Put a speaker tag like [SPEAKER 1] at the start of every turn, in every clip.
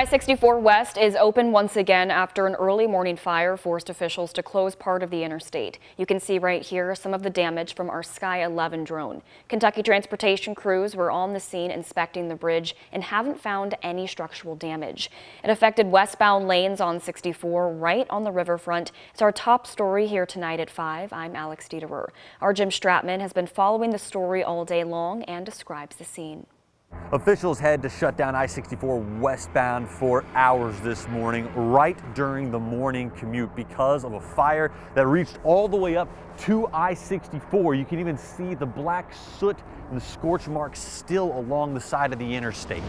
[SPEAKER 1] I64 West is open once again after an early morning fire forced officials to close part of the interstate. You can see right here some of the damage from our WHAS11 drone. Kentucky transportation crews were on the scene inspecting the bridge and haven't found any structural damage. It affected westbound lanes on 64 right on the riverfront. It's our top story here tonight at 5. I'm Alex Dieterer. Our Jim Stratman has been following the story all day long and describes the scene.
[SPEAKER 2] Officials had to shut down I-64 westbound for hours this morning, right during the morning commute, because of a fire that reached all the way up to I-64. You can even see the black soot and the scorch marks still along the side of the interstate.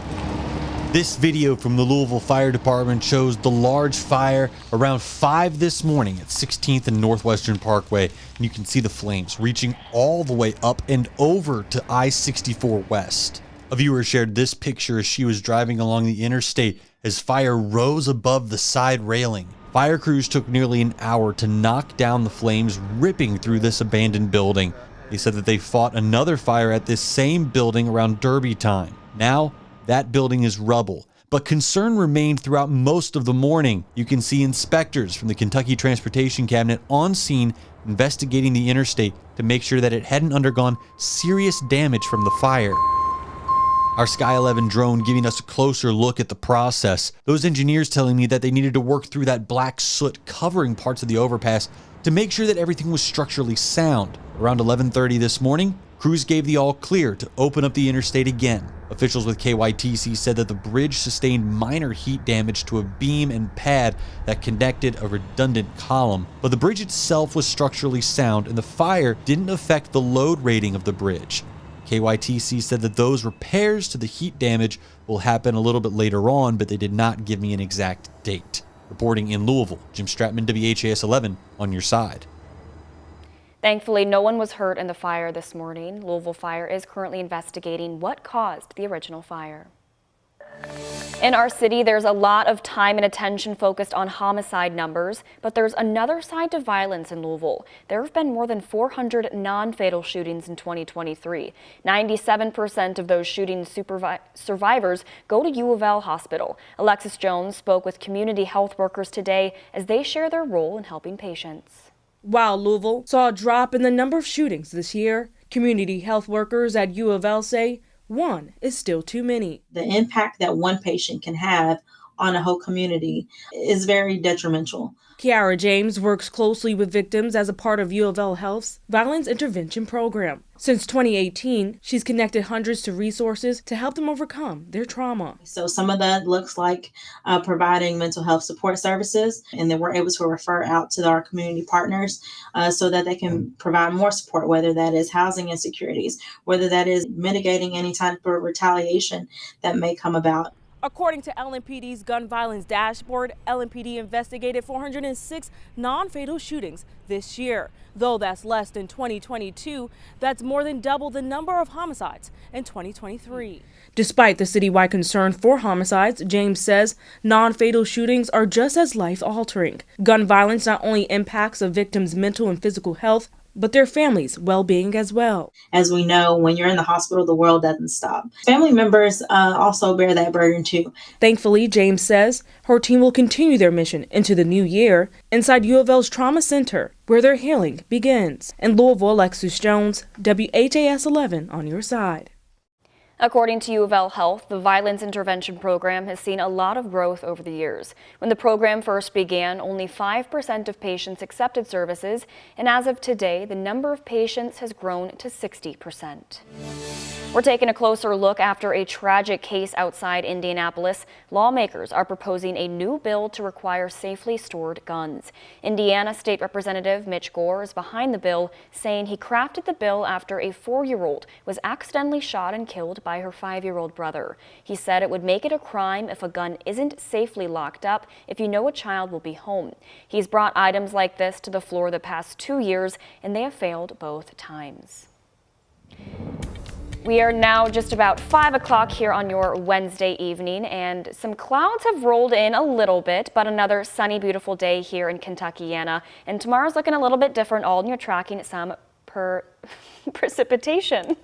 [SPEAKER 3] This video from the Louisville Fire Department shows the large fire around 5 this morning at 16th and Northwestern Parkway. And you can see the flames reaching all the way up and over to I-64 West. A viewer shared this picture as she was driving along the interstate as fire rose above the side railing. Fire crews took nearly an hour to knock down the flames ripping through this abandoned building. They said that they fought another fire at this same building around Derby time. Now, that building is rubble, but concern remained throughout most of the morning. You can see inspectors from the Kentucky Transportation Cabinet on scene investigating the interstate to make sure that it hadn't undergone serious damage from the fire. Our WHAS11 drone giving us a closer look at the process. Those engineers telling me that they needed to work through that black soot covering parts of the overpass to make sure that everything was structurally sound. Around 11:30 this morning, crews gave the all clear to open up the interstate again. Officials with KYTC said that the bridge sustained minor heat damage to a beam and pad that connected a redundant column, but the bridge itself was structurally sound and the fire didn't affect the load rating of the bridge. KYTC said that those repairs to the heat damage will happen a little bit later on, but they did not give me an exact date. Reporting in Louisville, Jim Stratman, WHAS11, on your side.
[SPEAKER 1] Thankfully, no one was hurt in the fire this morning. Louisville Fire is currently investigating what caused the original fire. In our city, there's a lot of time and attention focused on homicide numbers, but there's another side to violence in Louisville. There have been more than 400 non-fatal shootings in 2023. 97% of those shooting survivors go to U of L Hospital. Alexis Jones spoke with community health workers today as they share their role in helping patients.
[SPEAKER 4] While Louisville saw a drop in the number of shootings this year, community health workers at U of L say one is still too many.
[SPEAKER 5] The impact that one patient can have on a whole community is very detrimental.
[SPEAKER 4] Kiara James works closely with victims as a part of U of L Health's Violence Intervention Program. Since 2018, she's connected hundreds to resources to help them overcome their trauma.
[SPEAKER 5] So some of that looks like providing mental health support services, and then we're able to refer out to our community partners so that they can provide more support, whether that is housing insecurities, whether that is mitigating any type of retaliation that may come about.
[SPEAKER 4] According to LMPD's gun violence dashboard, LMPD investigated 406 non-fatal shootings this year. Though that's less than 2022, that's more than double the number of homicides in 2023. Despite the citywide concern for homicides, James says non-fatal shootings are just as life-altering. Gun violence not only impacts a victim's mental and physical health, but their families' well-being as well.
[SPEAKER 5] As we know, when you're in the hospital, the world doesn't stop. Family members also bear that burden too.
[SPEAKER 4] Thankfully, James says her team will continue their mission into the new year inside U of L's Trauma Center, where their healing begins. In Louisville, Alexis Jones, WHAS11 on your side.
[SPEAKER 1] According to U of L Health, the Violence Intervention Program has seen a lot of growth over the years. When the program first began, only 5% of patients accepted services, and as of today, the number of patients has grown to 60%. We're taking a closer look after a tragic case outside Indianapolis. Lawmakers are proposing a new bill to require safely stored guns. Indiana State Representative Mitch Gore is behind the bill, saying he crafted the bill after a 4-year-old was accidentally shot and killed by her 5-year-old brother. He said it would make it a crime if a gun isn't safely locked up if you know a child will be home. He's brought items like this to the floor the past 2 years, and they have failed both times. We are now just about 5 o'clock here on your Wednesday evening, and some clouds have rolled in a little bit, but another sunny, beautiful day here in Kentuckiana. And tomorrow's looking a little bit different. Alden, you're tracking some precipitation.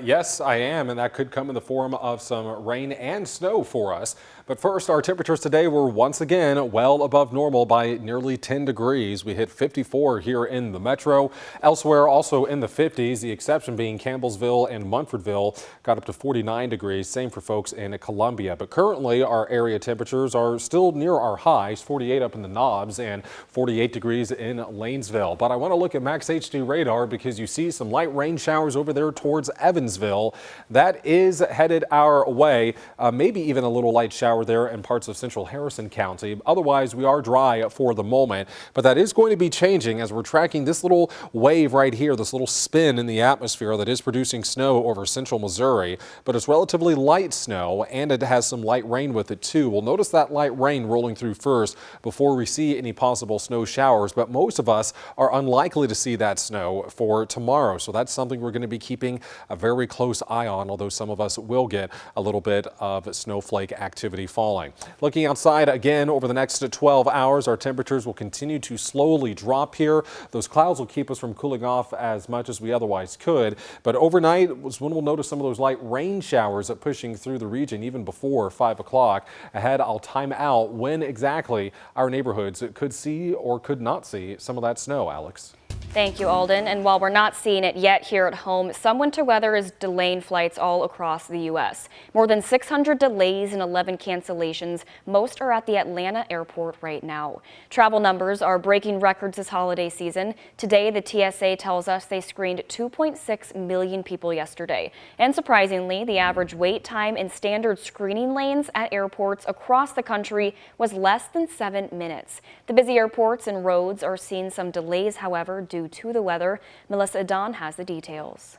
[SPEAKER 6] Yes, I am, and that could come in the form of some rain and snow for us. But first, our temperatures today were once again well above normal by nearly 10 degrees. We hit 54 here in the metro. Elsewhere, also in the 50s, the exception being Campbellsville and Munfordville got up to 49 degrees. Same for folks in Columbia. But currently, our area temperatures are still near our highs, 48 up in the Knobs and 48 degrees in Lanesville. But I want to look at Max HD radar because you see some light rain showers over there towards Evansville. That is headed our way. Maybe even a little light shower there in parts of central Harrison County. Otherwise, we are dry for the moment, but that is going to be changing as we're tracking this little wave right here, this little spin in the atmosphere that is producing snow over central Missouri. But it's relatively light snow and it has some light rain with it too. We'll notice that light rain rolling through first before we see any possible snow showers, but most of us are unlikely to see that snow for tomorrow. So that's something we're going to be keeping a very close eye on, although some of us will get a little bit of snowflake activity falling. Looking outside again over the next 12 hours, our temperatures will continue to slowly drop here. Those clouds will keep us from cooling off as much as we otherwise could, but overnight was when we'll notice some of those light rain showers pushing through the region even before 5 o'clock. Ahead, I'll time out when exactly our neighborhoods could see or could not see some of that snow, Alex.
[SPEAKER 1] Thank you, Alden. And while we're not seeing it yet here at home, some winter weather is delaying flights all across the U.S. More than 600 delays and 11 cancellations. Most are at the Atlanta airport right now. Travel numbers are breaking records this holiday season. Today, the TSA tells us they screened 2.6 million people yesterday. And surprisingly, the average wait time in standard screening lanes at airports across the country was less than 7 minutes. The busy airports and roads are seeing some delays, however, due to the weather. Melissa Adon has the details.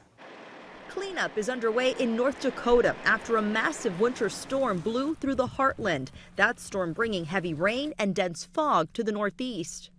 [SPEAKER 7] Cleanup is underway in North Dakota after a massive winter storm blew through the heartland. That storm bringing heavy rain and dense fog to the northeast.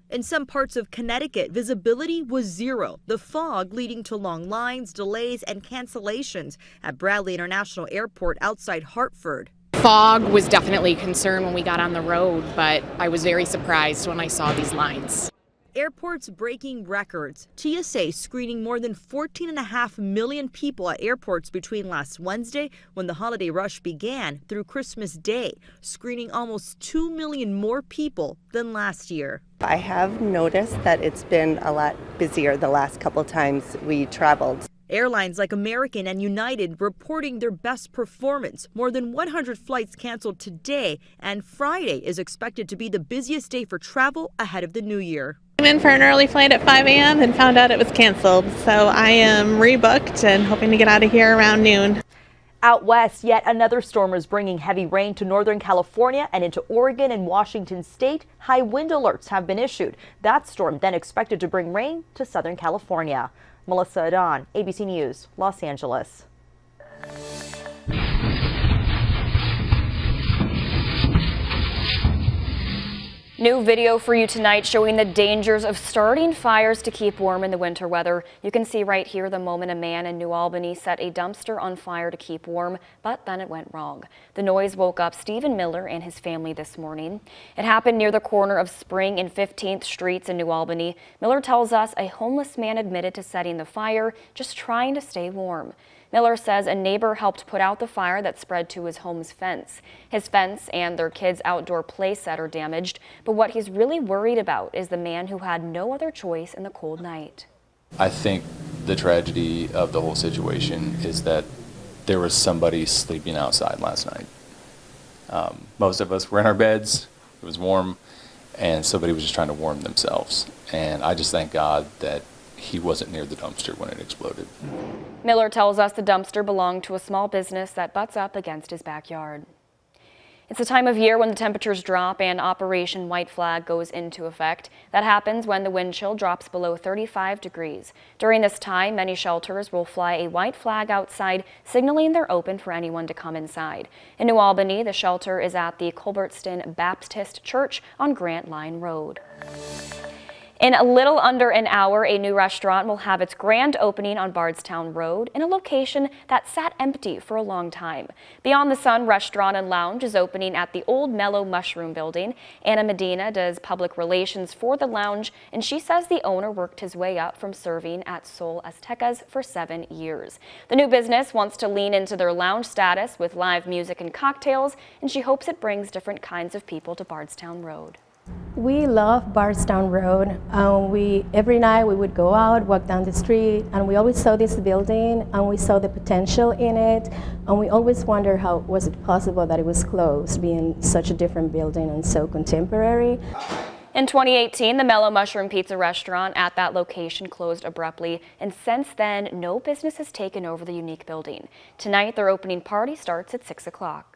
[SPEAKER 7] In some parts of Connecticut, visibility was zero, the fog leading to long lines, delays, and cancellations at Bradley International Airport outside Hartford.
[SPEAKER 8] Fog was definitely a concern when we got on the road, but I was very surprised when I saw these lines.
[SPEAKER 7] Airports breaking records. TSA screening more than 14.5 million people at airports between last Wednesday, when the holiday rush began, through Christmas Day, screening almost 2 million more people than last year.
[SPEAKER 9] I have noticed that it's been a lot busier the last couple times we traveled.
[SPEAKER 7] Airlines like American and United reporting their best performance. More than 100 flights canceled today, and Friday is expected to be the busiest day for travel ahead of the new year.
[SPEAKER 10] I'm in for an early flight at 5 a.m. and found out it was canceled, so I am rebooked and hoping to get out of here around noon.
[SPEAKER 7] Out west, yet another storm is bringing heavy rain to Northern California and into Oregon and Washington state. High wind alerts have been issued. That storm then expected to bring rain to Southern California. Melissa Adon, ABC News, Los Angeles.
[SPEAKER 1] New video for you tonight showing the dangers of starting fires to keep warm in the winter weather. You can see right here the moment a man in New Albany set a dumpster on fire to keep warm, but then it went wrong. The noise woke up Stephen Miller and his family this morning. It happened near the corner of Spring and 15th Streets in New Albany. Miller tells us a homeless man admitted to setting the fire, just trying to stay warm. Miller says a neighbor helped put out the fire that spread to his home's fence. His fence and their kids' outdoor play set are damaged, but what he's really worried about is the man who had no other choice in the cold night.
[SPEAKER 11] I think the tragedy of the whole situation is that there was somebody sleeping outside last night. Most of us were in our beds, it was warm, and somebody was just trying to warm themselves. And I just thank God that he wasn't near the dumpster when it exploded.
[SPEAKER 1] Miller tells us the dumpster belonged to a small business that butts up against his backyard. It's a time of year when the temperatures drop and Operation White Flag goes into effect. That happens when the wind chill drops below 35 degrees. During this time, many shelters will fly a white flag outside, signaling they're open for anyone to come inside. In New Albany, the shelter is at the Culbertson Baptist Church on Grant Line Road. In a little under an hour, a new restaurant will have its grand opening on Bardstown Road in a location that sat empty for a long time. Beyond the Sun Restaurant and Lounge is opening at the old Mellow Mushroom building. Anna Medina does public relations for the lounge, and she says the owner worked his way up from serving at Sol Aztecas for 7 years. The new business wants to lean into their lounge status with live music and cocktails, and she hopes it brings different kinds of people to Bardstown Road.
[SPEAKER 12] We love Bardstown Road. Every night we would go out, walk down the street, and we always saw this building and we saw the potential in it, and we always wondered how was it possible that it was closed, being such a different building and so contemporary.
[SPEAKER 1] In 2018, the Mellow Mushroom Pizza restaurant at that location closed abruptly, and since then, no business has taken over the unique building. Tonight, their opening party starts at 6 o'clock.